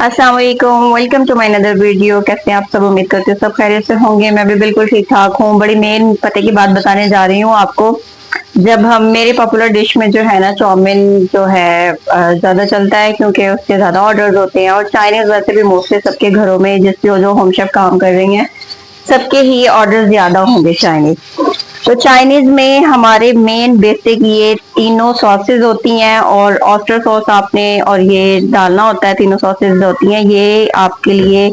अस्सलाम वालेकुम, welcome to my another video. कैसे हैं आप सब? उम्मीद करते हैं सब खैरियत से होंगे। मैं भी बिल्कुल ठीक ठाक हूँ। बड़ी मेन पते की बात बताने जा रही हूँ आपको। जब हम मेरे पॉपुलर डिश में जो है ना चाउमीन जो है ज्यादा चलता है क्योंकि उसके ज्यादा ऑर्डर्स होते हैं, और चाइनीज वैसे भी मोस्टली सबके घरों में जिस जो होम शेफ काम कर रही हैं सबके ही ऑर्डर ज्यादा होंगे चाइनीज। तो चाइनीज में हमारे मेन बेसिक ये तीनों सॉसेज होती हैं, और ऑस्टर सॉस आपने और ये डालना होता है। तीनों सॉसेज होती हैं। ये आपके लिए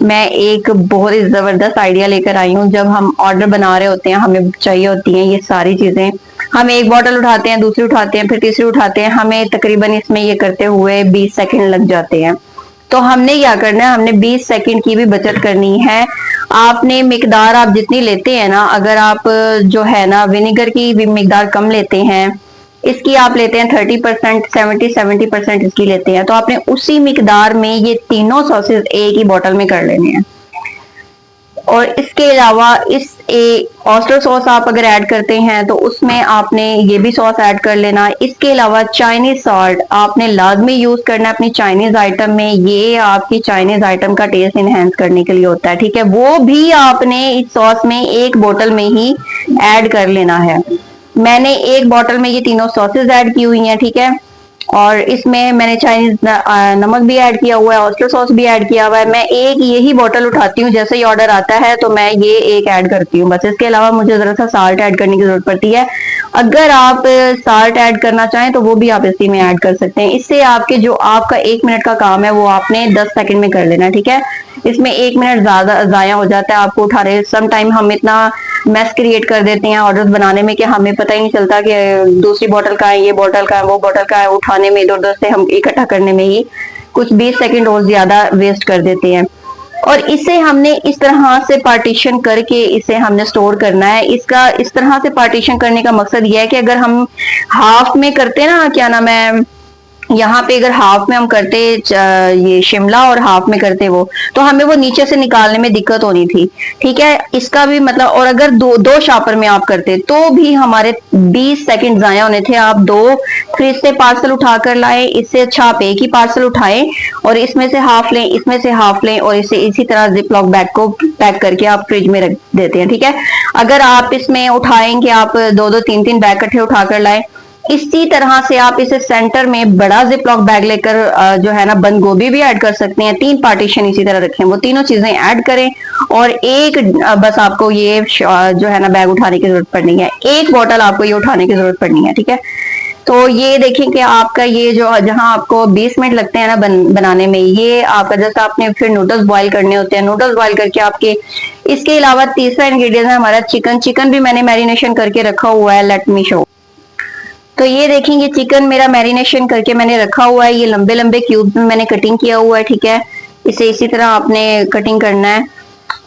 मैं एक बहुत ही जबरदस्त आइडिया लेकर आई हूँ। जब हम ऑर्डर बना रहे होते हैं हमें चाहिए होती हैं ये सारी चीजें। हम एक बॉटल उठाते हैं, दूसरी उठाते हैं, फिर तीसरी उठाते हैं, हमें तकरीबन इसमें ये करते हुए 20 सेकंड लग जाते हैं। तो हमने क्या करना है, हमने 20 सेकंड की भी बचत करनी है। आपने मिकदार आप जितनी लेते हैं ना, अगर आप जो है ना विनेगर की भी मिकदार कम लेते हैं, इसकी आप लेते हैं 30%, 70% इसकी लेते हैं, तो आपने उसी मिकदार में ये तीनों सॉसेज एक ही बोतल में कर लेने हैं। और इसके अलावा इस ऑस्टर सॉस आप अगर ऐड करते हैं तो उसमें आपने ये भी सॉस ऐड कर लेना। इसके अलावा चाइनीज सॉल्ट आपने लाजमी यूज करना है अपनी चाइनीज आइटम में। ये आपकी चाइनीज आइटम का टेस्ट इनहेंस करने के लिए होता है, ठीक है। वो भी आपने इस सॉस में एक बोतल में ही ऐड कर लेना है। मैंने एक बोतल में ये तीनों सॉसेज ऐड की हुई हैं, ठीक है। और इसमें मैंने चाइनीज नमक भी ऐड किया हुआ है, ऑस्टर सॉस भी ऐड किया हुआ है। मैं एक यही बोतल उठाती हूँ, जैसे ही ऑर्डर आता है तो मैं ये एक ऐड करती हूँ बस। इसके अलावा मुझे जरा सा साल्ट ऐड करने की जरूरत पड़ती है। अगर आप साल्ट ऐड करना चाहें तो वो भी आप इसी में ऐड कर सकते हैं। इससे आपके जो आपका 1 मिनट का काम है वो आपने 10 सेकंड में कर लेना, ठीक है। इसमें 1 मिनट ज्यादा जाया हो जाता है आपको उठा रहे। सम टाइम हम इतना मैस क्रिएट कर देते हैं ऑर्डर्स बनाने में कि हमें पता ही नहीं चलता कि दूसरी बोतल का है, ये बोतल का है, वो बोतल का है। उठाने में इधर उधर से हम इकट्ठा करने में ही कुछ 20 सेकंड और ज्यादा वेस्ट कर देते हैं। और इसे हमने इस तरह से पार्टीशन करके इसे हमने स्टोर करना है। इसका इस तरह से पार्टीशन करने का मकसद यह है कि अगर हम हाफ में करते ना, क्या नाम है, यहाँ पे अगर हाफ में हम करते ये शिमला और हाफ में करते वो, तो हमें वो नीचे से निकालने में दिक्कत होनी थी, ठीक है। इसका भी मतलब, और अगर दो दो शॉपर में आप करते तो भी हमारे 20 सेकंड जाया होने थे। आप दो फ्रिज से पार्सल उठा कर लाए, इससे अच्छा आप एक ही पार्सल उठाएं और इसमें से हाफ लें, इसमें से हाफ लें, और इसे इसी तरह जिप लॉक बैग को पैक करके आप फ्रिज में रख देते हैं, ठीक है। अगर आप इसमें उठाएंगे, आप दो दो तीन तीन बैग इकट्ठे उठाकर लाए, इसी तरह से आप इसे सेंटर में बड़ा जिप लॉक बैग लेकर जो है ना बंद गोभी भी ऐड कर सकते हैं। 3 पार्टीशन इसी तरह रखें, वो तीनों चीजें ऐड करें, और एक बस आपको ये जो है ना बैग उठाने की जरूरत पड़नी है। एक बोतल आपको ये उठाने की जरूरत पड़नी है, ठीक है। तो ये देखें कि आपका ये जो जहां आपको 20 मिनट लगते हैं ना बनाने में, ये आपका जैसा आपने फिर नूडल्स बॉईल करने होते हैं, नूडल्स बॉईल करके आपके। इसके अलावा तीसरा इंग्रेडिएंट है हमारा चिकन। चिकन भी मैंने मैरिनेशन करके रखा हुआ है, लेट मी शो। तो ये देखेंगे चिकन मेरा मैरिनेशन करके मैंने रखा हुआ है। ये लंबे लंबे क्यूब्स में मैंने कटिंग किया हुआ है, ठीक है। इसे इसी तरह आपने कटिंग करना है।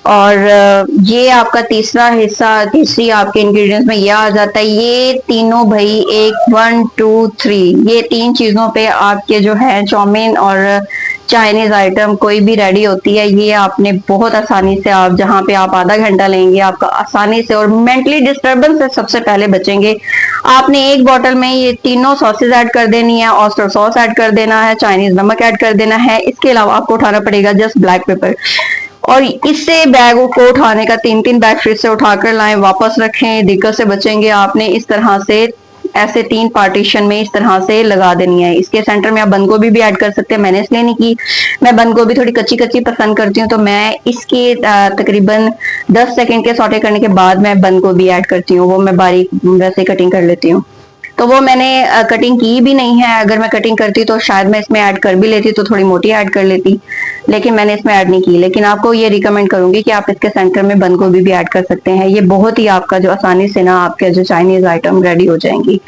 और ये आपका तीसरा हिस्सा, तीसरी आपके इंग्रेडिएंट्स में यह आ जाता है। ये तीनों भाई एक 1 2 3 ये 3 चीजों पे आपके जो है चाउमीन और चाइनीज आइटम कोई भी रेडी होती है। ये आपने बहुत आसानी से, आप जहाँ पे आप आधा घंटा लेंगे आपका आसानी से, और मेंटली डिस्टर्बेंस से सबसे पहले बचेंगे। आपने एक बोतल में ये तीनों सॉसेज ऐड कर देनी है, ऑस्टर सॉस ऐड कर देना है, चाइनीज नमक ऐड कर देना है। इसके अलावा आपको उठाना पड़ेगा जस्ट ब्लैक पेपर। और इससे बैग को उठाने का 3 बैग फ्रिज से उठाकर लाएं, वापस रखें, दिक्कत से बचेंगे। आपने इस तरह से ऐसे 3 पार्टीशन में इस तरह से लगा देनी है। इसके सेंटर में आप बंद गोभी भी ऐड कर सकते हैं, मैंने इसलिए नहीं की। मैं बंद गोभी थोड़ी कच्ची कच्ची पसंद करती हूँ, तो मैं इसके तकरीबन 10 सेकंड के सौटे करने के बाद मैं बंद गोभी ऐड करती हूँ। वो मैं बारीक वैसे कटिंग कर लेती हूँ। तो वो मैंने कटिंग की भी नहीं है। अगर मैं कटिंग करती तो शायद मैं इसमें ऐड कर भी लेती, तो थोड़ी मोटी ऐड कर लेती, लेकिन मैंने इसमें ऐड नहीं की। लेकिन आपको ये रिकमेंड करूंगी कि आप इसके सेंटर में बंद गोभी भी ऐड कर सकते हैं। ये बहुत ही आपका जो आसानी से ना आपके जो चाइनीज आइटम रेडी हो जाएंगी।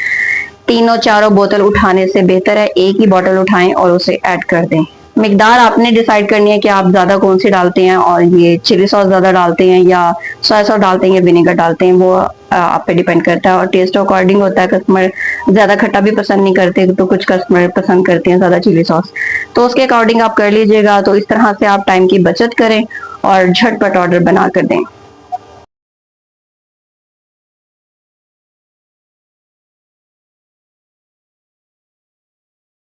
तीनों चारों बोतल उठाने से बेहतर है एक ही बोतल उठाएं और उसे ऐड कर दें। मिकदार आपने डिसाइड करनी है कि आप ज्यादा कौन सी डालते हैं, और ये चिली सॉस ज्यादा डालते हैं या सोया सॉस डालते हैं या विनेगर डालते हैं, वो आप पे डिपेंड करता है। और टेस्ट अकॉर्डिंग होता है। कस्टमर ज्यादा खट्टा भी पसंद नहीं करते, तो कुछ कस्टमर पसंद करते हैं ज्यादा चिली सॉस, तो उसके अकॉर्डिंग आप कर लीजिएगा। तो इस तरह से आप टाइम की बचत करें और झटपट ऑर्डर बना कर दें।